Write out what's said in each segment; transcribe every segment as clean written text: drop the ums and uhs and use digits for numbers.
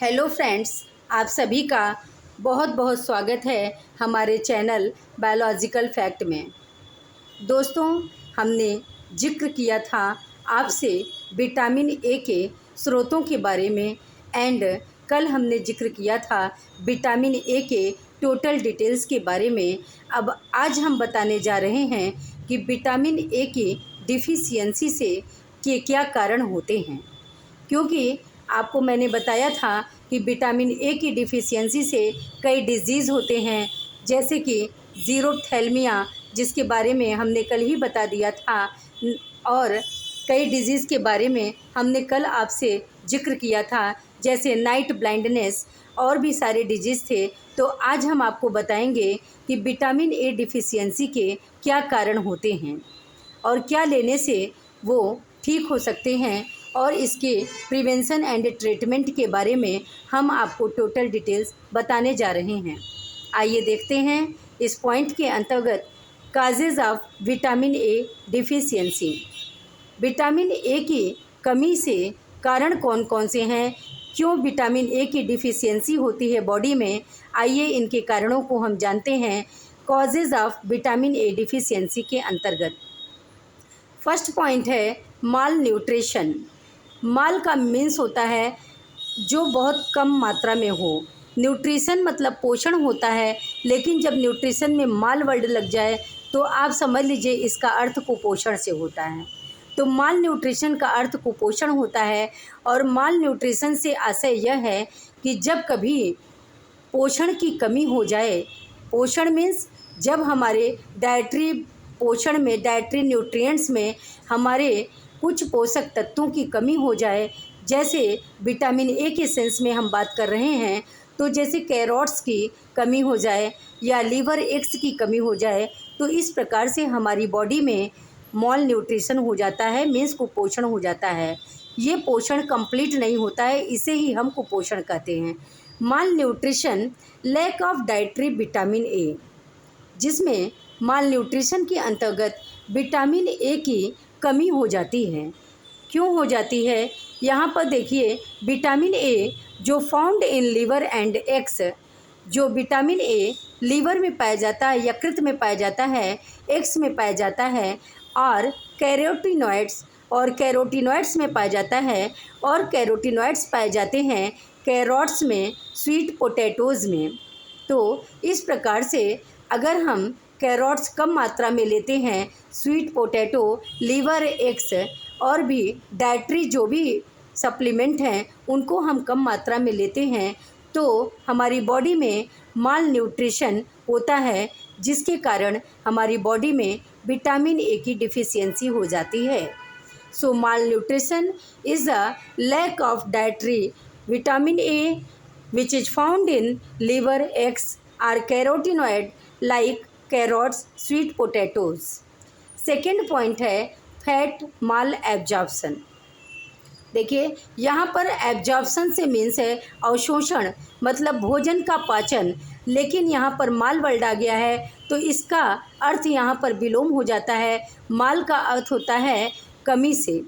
Hello friends, आप सभी का बहुत बहुत स्वागत है हमारे चैनल बायोलॉजिकल फैक्ट में। दोस्तों, हमने जिक्र किया था आपसे विटामिन ए के स्रोतों के बारे में एंड कल हमने जिक्र किया था विटामिन ए के टोटल डिटेल्स के बारे में। अब आज हम बताने जा रहे हैं कि विटामिन ए की डिफिशियंसी से के क्या कारण होते हैं, क्योंकि आपको मैंने बताया था कि विटामिन ए की डिफिशियंसी से कई डिजीज़ होते हैं, जैसे कि ज़ीरोथैल्मिया, जिसके बारे में हमने कल ही बता दिया था, और कई डिजीज़ के बारे में हमने कल आपसे जिक्र किया था, जैसे नाइट ब्लाइंडनेस और भी सारे डिजीज़ थे। तो आज हम आपको बताएंगे कि विटामिन ए डिफिशियंसी के क्या कारण होते हैं और क्या लेने से वो ठीक हो सकते हैं, और इसके प्रिवेंशन एंड ट्रीटमेंट के बारे में हम आपको टोटल डिटेल्स बताने जा रहे हैं। आइए देखते हैं इस पॉइंट के अंतर्गत causes of vitamin A deficiency. Vitamin A की कमी से कारण कौन कौन से हैं, क्यों विटामिन ए की डिफिशियंसी होती है बॉडी में, आइए इनके कारणों को हम जानते हैं causes of vitamin A deficiency के अंतर्गत। फर्स्ट पॉइंट है माल न्यूट्रिशन। माल का मीन्स होता है जो बहुत कम मात्रा में हो। न्यूट्रिशन मतलब पोषण होता है, लेकिन जब न्यूट्रिशन में माल वर्ड लग जाए तो आप समझ लीजिए इसका अर्थ कुपोषण से होता है। तो माल न्यूट्रिशन का अर्थ कुपोषण होता है, और माल न्यूट्रिशन से आशय यह है कि जब कभी पोषण की कमी हो जाए, पोषण मीन्स जब हमारे डाइटरी पोषण में, डाइटरी न्यूट्रिएंट्स में हमारे कुछ पोषक तत्वों की कमी हो जाए, जैसे विटामिन ए के सेंस में हम बात कर रहे हैं, तो जैसे कैरोट्स की कमी हो जाए या लीवर एक्स की कमी हो जाए, तो इस प्रकार से हमारी बॉडी में मॉल न्यूट्रिशन हो जाता है, मीन्स कुपोषण हो जाता है। ये पोषण कंप्लीट नहीं होता है, इसे ही हम कुपोषण कहते हैं। Malnutrition, lack of dietary vitamin A, जिसमें माल न्यूट्रिशन के अंतर्गत विटामिन ए की कमी हो जाती है। क्यों हो जाती है, यहाँ पर देखिए, विटामिन ए जो found in liver and eggs, जो विटामिन ए लीवर में पाया जाता है, यकृत में पाया जाता है, एक्स में पाया जाता है, और कैरोटीनॉइड्स में पाया जाता है, और कैरोटीनॉइड्स पाए जाते हैं कैरोट्स में, स्वीट पोटैटोज़ में। तो इस प्रकार से अगर हम कैरोट्स कम मात्रा में लेते हैं, स्वीट पोटैटो, लीवर एक्स और भी डाइटरी जो भी सप्लीमेंट हैं उनको हम कम मात्रा में लेते हैं, तो हमारी बॉडी में माल न्यूट्रिशन होता है, जिसके कारण हमारी बॉडी में विटामिन ए की डिफिशियंसी हो जाती है। So malnutrition is a lack of dietary vitamin A which is found in liver एक्स आर carotenoid like carrots, sweet potatoes. Second point है फैट माल एब्जॉर्प्शन। देखिए, यहाँ पर एब्जॉर्प्शन से मीन्स है अवशोषण, मतलब भोजन का पाचन, लेकिन यहाँ पर माल वर्ड आ गया है तो इसका अर्थ यहाँ पर विलोम हो जाता है। माल का अर्थ होता है कमी से,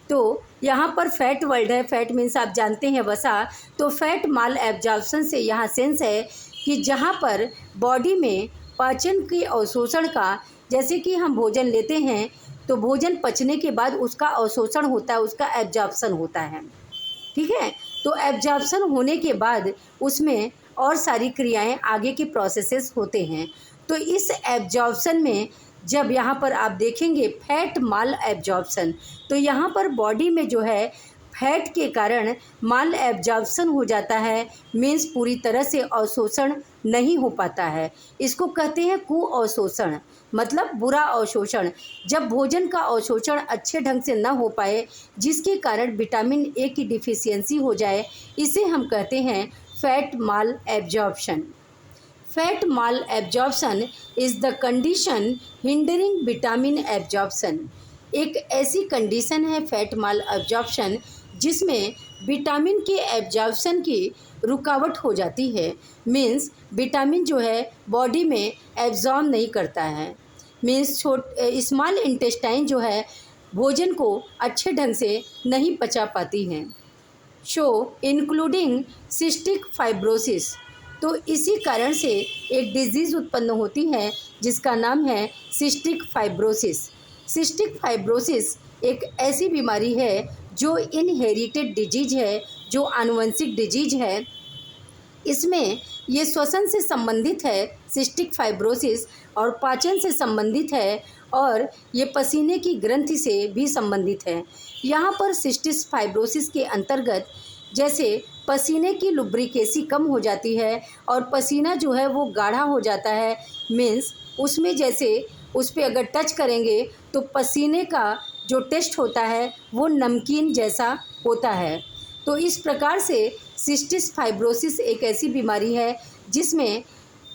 तो यहाँ पर फैट वर्ड है, फैट मीन्स आप जानते हैं वसा, तो फैट माल एब्जॉर्प्शन से यहाँ सेंस है कि जहाँ पर बॉडी में पाचन के अवशोषण का, जैसे कि हम भोजन लेते हैं तो भोजन पचने के बाद उसका अवशोषण होता है, उसका एब्जॉर्प्शन होता है, ठीक है। तो एब्जॉर्प्शन होने के बाद उसमें और सारी क्रियाएं, आगे के प्रोसेसेस होते हैं। तो इस एब्जॉर्प्शन में जब यहाँ पर आप देखेंगे फैट माल एब्जॉर्प्शन, तो यहाँ पर बॉडी में जो है फैट के कारण माल एब्जॉर्प्शन हो जाता है, मीन्स पूरी तरह से अवशोषण नहीं हो पाता है। इसको कहते हैं कुअवशोषण, मतलब बुरा अवशोषण। जब भोजन का अवशोषण अच्छे ढंग से न हो पाए, जिसके कारण विटामिन ए की डिफिशियंसी हो जाए, इसे हम कहते हैं fat mall absorption. Fat mall absorption is the condition hindering vitamin absorption. एक ऐसी कंडीशन है फैट माल एब्जॉर्प्शन जिसमें विटामिन के एब्जॉर्प्शन की रुकावट हो जाती है, मीन्स विटामिन जो है बॉडी में एब्जॉर्ब नहीं करता है, मीन्स स्मॉल इंटेस्टाइन जो है भोजन को अच्छे ढंग से नहीं पचा पाती हैं। Show including cystic fibrosis. तो इसी कारण से एक डिजीज़ उत्पन्न होती है जिसका नाम है सिस्टिक फाइब्रोसिस। सिस्टिक फाइब्रोसिस एक ऐसी बीमारी है जो इनहेरिटेड डिजीज है, जो आनुवंशिक डिजीज है। इसमें ये श्वसन से संबंधित है सिस्टिक फाइब्रोसिस, और पाचन से संबंधित है, और ये पसीने की ग्रंथि से भी संबंधित है। यहाँ पर सिस्टिक फाइब्रोसिस के अंतर्गत जैसे पसीने की लुब्रिकेसी कम हो जाती है और पसीना जो है वो गाढ़ा हो जाता है, मीन्स उसमें जैसे उस पर अगर टच करेंगे तो पसीने का जो टेस्ट होता है वो नमकीन जैसा होता है। तो इस प्रकार से सिस्टिक फाइब्रोसिस एक ऐसी बीमारी है जिसमें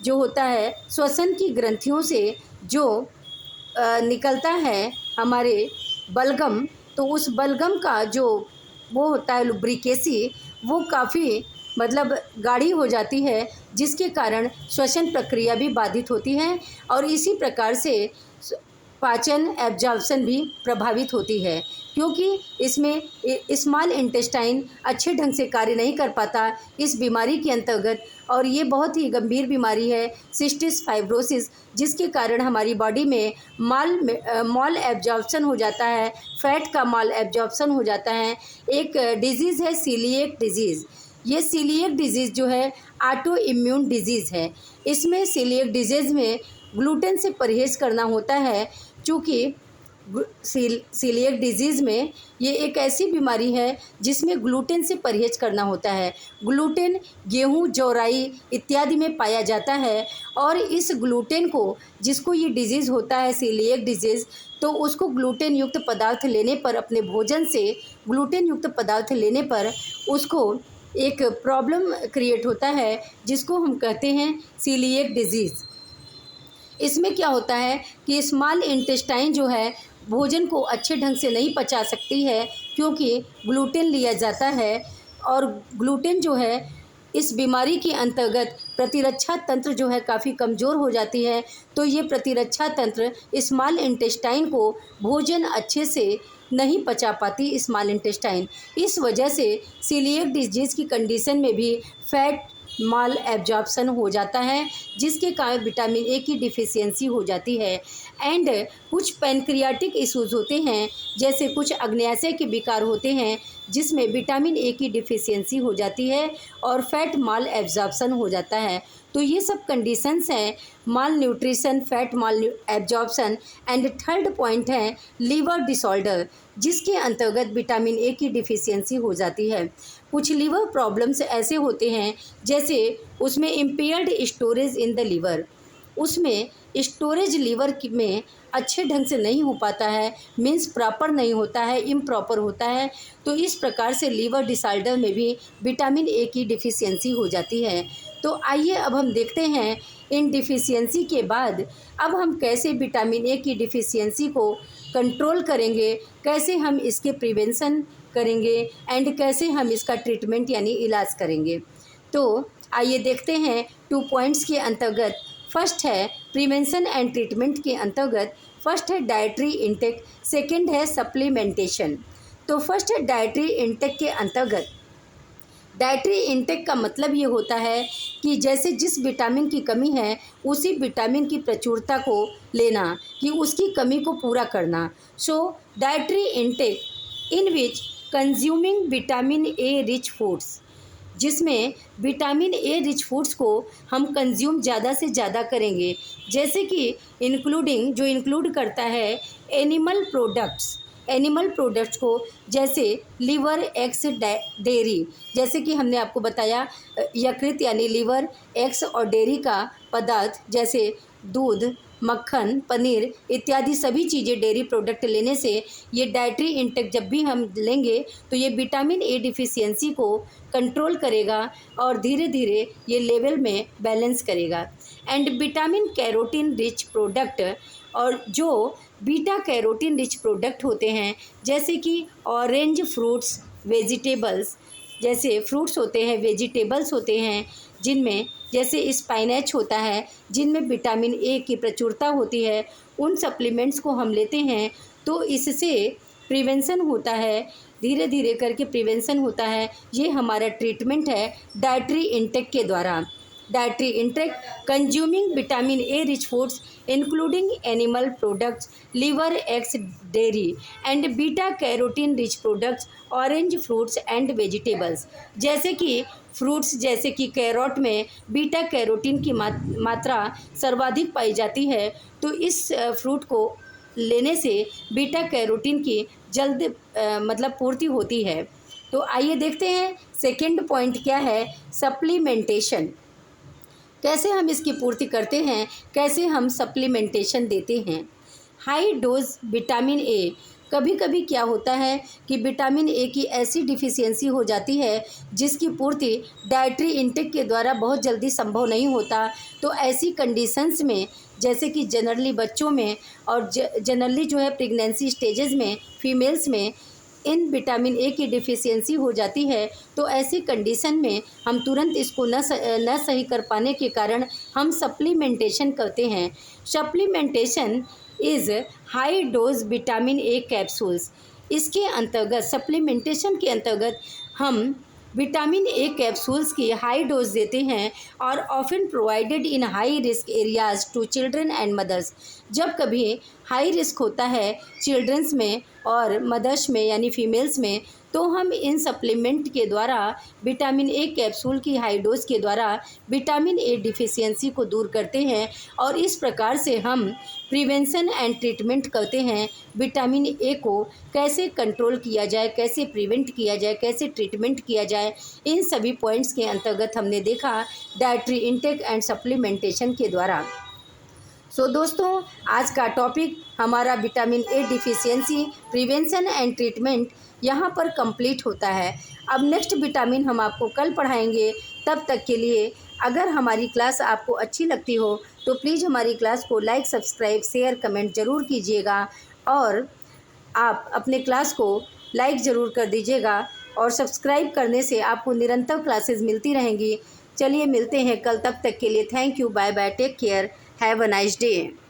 जो होता है श्वसन की ग्रंथियों से जो निकलता है हमारे बलगम, तो उस बलगम का जो वो होता है लुब्रिकेसी, वो काफ़ी मतलब गाढ़ी हो जाती है, जिसके कारण श्वसन प्रक्रिया भी बाधित होती है और इसी प्रकार से पाचन एब्जॉर्प्शन भी प्रभावित होती है, क्योंकि इसमें स्मॉल इंटेस्टाइन अच्छे ढंग से कार्य नहीं कर पाता इस बीमारी के अंतर्गत। और ये बहुत ही गंभीर बीमारी है सिस्टिक फाइब्रोसिस, जिसके कारण हमारी बॉडी में मॉल एब्जॉर्प्शन हो जाता है, फैट का मॉल एब्जॉर्प्शन हो जाता है। एक डिजीज़ है सीलिएक डिजीज़। ये सीलिएक डिजीज़ जो है ऑटो इम्यून डिजीज़ है। इसमें सीलिएक डिजीज़ में ग्लूटेन से परहेज़ करना होता है, चूँकि सीलिएक डिजीज़ में ये एक ऐसी बीमारी है जिसमें ग्लूटेन से परहेज करना होता है। ग्लूटेन गेहूं, जौराई इत्यादि में पाया जाता है, और इस ग्लूटेन को, जिसको ये डिजीज़ होता है सीलिएक डिजीज़, तो उसको ग्लूटेन युक्त पदार्थ लेने पर, अपने भोजन से ग्लूटेन युक्त पदार्थ लेने पर उसको एक प्रॉब्लम क्रिएट होता है जिसको हम कहते हैं सीलिएक डिजीज़। इसमें क्या होता है कि स्मॉल इंटेस्टाइन जो है भोजन को अच्छे ढंग से नहीं पचा सकती है, क्योंकि ग्लूटेन लिया जाता है, और ग्लूटेन जो है इस बीमारी के अंतर्गत प्रतिरक्षा तंत्र जो है काफ़ी कमज़ोर हो जाती है। तो ये प्रतिरक्षा तंत्र स्मॉल इंटेस्टाइन को भोजन अच्छे से नहीं पचा पाती स्मॉल इंटेस्टाइन। इस वजह से सीलिएक डिजीज़ की कंडीशन में भी फैट माल एब्जॉर्प्शन हो जाता है, जिसके कारण विटामिन ए की डिफिशियंसी हो जाती है। एंड कुछ पैनक्रियाटिक इश्यूज़ होते हैं, जैसे कुछ अग्न्याशय के विकार होते हैं जिसमें विटामिन ए की डिफिशियंसी हो जाती है और फैट माल एब्जॉर्प्शन हो जाता है। तो ये सब कंडीशंस हैं malnutrition, fat malabsorption. And third point है लीवर डिसऑर्डर, जिसके अंतर्गत विटामिन ए की डिफिशियंसी हो जाती है। कुछ लीवर प्रॉब्लम्स ऐसे होते हैं जैसे उसमें impaired storage in the liver, उसमें स्टोरेज लीवर में अच्छे ढंग से नहीं हो पाता है, मीन्स प्रॉपर नहीं होता है, इम्प्रॉपर होता है। तो इस प्रकार से लीवर डिसऑर्डर में भी विटामिन ए की डिफिशियंसी हो जाती है। तो आइए अब हम देखते हैं इन डिफिशियंसी के बाद अब हम कैसे विटामिन ए की डिफिशियंसी को कंट्रोल करेंगे, कैसे हम इसके प्रिवेंशन करेंगे एंड कैसे हम इसका ट्रीटमेंट यानी इलाज करेंगे। तो आइए देखते हैं 2 पॉइंट्स के अंतर्गत। फर्स्ट है प्रिवेंशन एंड ट्रीटमेंट के अंतर्गत, फर्स्ट है डाइटरी इंटेक, सेकंड है सप्लीमेंटेशन। तो फर्स्ट है डाइटरी इंटेक के अंतर्गत, डाइटरी इंटेक का मतलब ये होता है कि जैसे जिस विटामिन की कमी है उसी विटामिन की प्रचुरता को लेना, कि उसकी कमी को पूरा करना। So dietary intake in which consuming vitamin A rich foods, जिसमें विटामिन ए रिच फूड्स को हम कंज्यूम ज़्यादा से ज़्यादा करेंगे, जैसे कि जो इंक्लूड करता है एनिमल प्रोडक्ट्स को, जैसे लिवर, एग्स, डेयरी, जैसे कि हमने आपको बताया यकृत यानी लिवर, एग्स और डेयरी का पदार्थ जैसे दूध, मक्खन, पनीर इत्यादि सभी चीज़ें डेयरी प्रोडक्ट लेने से ये डाइटरी इंटेक जब भी हम लेंगे तो ये विटामिन ए डिफिशियंसी को कंट्रोल करेगा और धीरे धीरे ये लेवल में बैलेंस करेगा। And vitamin carotene rich product, और जो बीटा कैरोटीन रिच प्रोडक्ट होते हैं जैसे कि ऑरेंज फ्रूट्स, वेजिटेबल्स, जैसे फ्रूट्स होते हैं, वेजिटेबल्स होते हैं जिनमें जैसे स्पाइनच होता है जिनमें विटामिन ए की प्रचुरता होती है, उन सप्लीमेंट्स को हम लेते हैं तो इससे प्रिवेंशन होता है धीरे धीरे करके प्रिवेंशन होता है। ये हमारा ट्रीटमेंट है डाइटरी इंटेक के द्वारा। Dietary intake consuming vitamin A rich foods including animal products, liver, eggs, dairy and beta carotene rich products, orange fruits and vegetables. जैसे कि फ्रूट्स जैसे कि कैरोट में बीटा कैरोटीन की मात्रा सर्वाधिक पाई जाती है, तो इस फ्रूट को लेने से बीटा कैरोटीन की जल्द मतलब पूर्ति होती है। तो आइए देखते हैं सेकंड पॉइंट क्या है, सप्लीमेंटेशन। कैसे हम इसकी पूर्ति करते हैं, कैसे हम सप्लीमेंटेशन देते हैं। हाई डोज विटामिन ए। कभी कभी क्या होता है कि विटामिन ए की ऐसी डिफिशियंसी हो जाती है जिसकी पूर्ति डाइटरी इंटेक के द्वारा बहुत जल्दी संभव नहीं होता। तो ऐसी कंडीशंस में, जैसे कि जनरली बच्चों में और जनरली जो है प्रेगनेंसी स्टेजेस में फीमेल्स में इन विटामिन ए की डिफिशियंसी हो जाती है, तो ऐसी कंडीशन में हम तुरंत इसको न सही कर पाने के कारण हम सप्लीमेंटेशन करते हैं। Supplementation is high dose vitamin A capsules. इसके अंतर्गत, सप्लीमेंटेशन के अंतर्गत हम विटामिन ए कैप्सूल्स की हाई डोज देते हैं और often provided in high risk areas to children and mothers. जब कभी हाई रिस्क होता है चिल्ड्रंस में और मदर्स में यानी फीमेल्स में, तो हम इन सप्लीमेंट के द्वारा विटामिन ए कैप्सूल की हाई डोज के द्वारा विटामिन ए डिफिशियंसी को दूर करते हैं और इस प्रकार से हम प्रिवेंशन एंड ट्रीटमेंट करते हैं। विटामिन ए को कैसे कंट्रोल किया जाए, कैसे प्रिवेंट किया जाए, कैसे ट्रीटमेंट किया जाए, इन सभी पॉइंट्स के अंतर्गत हमने देखा डाइटरी इंटेक एंड सप्लीमेंटेशन के द्वारा। सो दोस्तों, आज का टॉपिक हमारा vitamin A deficiency prevention and treatment यहाँ पर कंप्लीट होता है। अब नेक्स्ट विटामिन हम आपको कल पढ़ाएंगे। तब तक के लिए अगर हमारी क्लास आपको अच्छी लगती हो तो प्लीज़ हमारी क्लास को लाइक, सब्सक्राइब, शेयर, कमेंट ज़रूर कीजिएगा और आप अपने क्लास को लाइक ज़रूर कर दीजिएगा और सब्सक्राइब करने से आपको निरंतर क्लासेस मिलती रहेंगी। चलिए मिलते हैं कल, तब तक के लिए thank you, bye bye, take care, have a nice day.